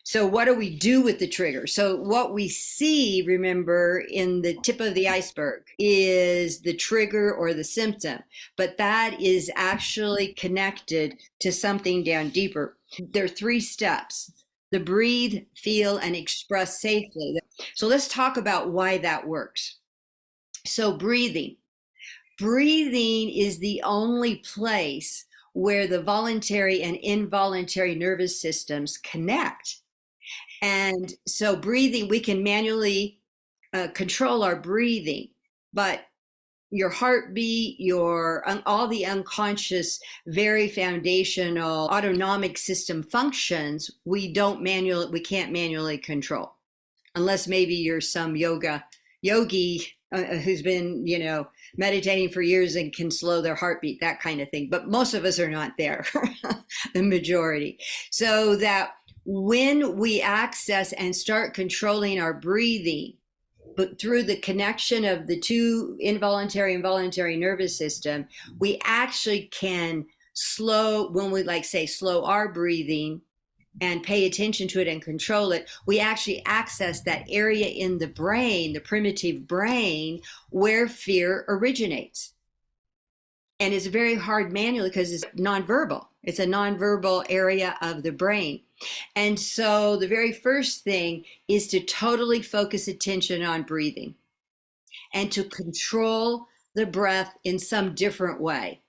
So what do we do with the trigger? So what we see, remember, in the tip of the iceberg is the trigger or the symptom, but that is actually connected to something down deeper. There are three steps: the breathe, feel, and express safely. So let's talk about why that works. So breathing is the only place where the voluntary and involuntary nervous systems connect. And so breathing, we can manually control our breathing, but your heartbeat, your all the unconscious, very foundational autonomic system functions, we can't manually control, unless maybe you're some yogi who's been, meditating for years and can slow their heartbeat, that kind of thing. But most of us are not there, the majority. So that when we access and start controlling our breathing, but through the connection of the two involuntary and voluntary nervous system, we actually can slow, when we like say slow our breathing and pay attention to it and control it, we actually access that area in the brain, the primitive brain, where fear originates. And it's very hard manually because it's nonverbal. It's a nonverbal area of the brain. And so the very first thing is to totally focus attention on breathing and to control the breath in some different way.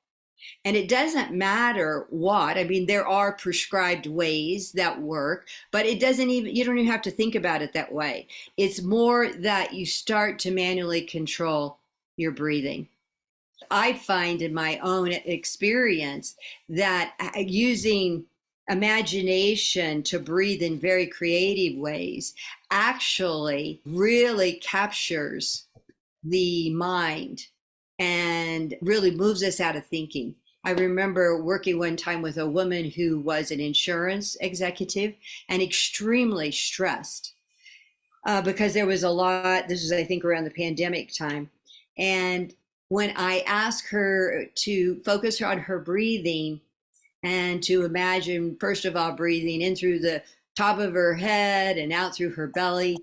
And it doesn't matter what, I mean, there are prescribed ways that work, but you don't even have to think about it that way. It's more that you start to manually control your breathing. I find in my own experience that using imagination to breathe in very creative ways actually really captures the mind and really moves us out of thinking. I remember working one time with a woman who was an insurance executive and extremely stressed because there was a lot. This was, I think, around the pandemic time. And when I asked her to focus on her breathing and to imagine, first of all, breathing in through the top of her head and out through her belly,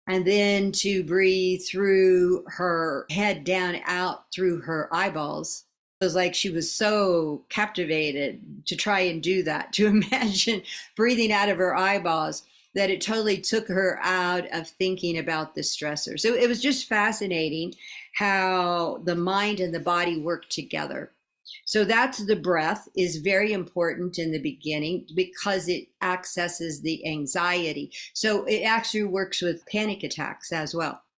and then to breathe through her head down out through her eyeballs. It was like she was so captivated to try and do that, to imagine breathing out of her eyeballs, that it totally took her out of thinking about the stressor. So it was just fascinating how the mind and the body work together. So that's the breath is very important in the beginning because it accesses the anxiety. So it actually works with panic attacks as well.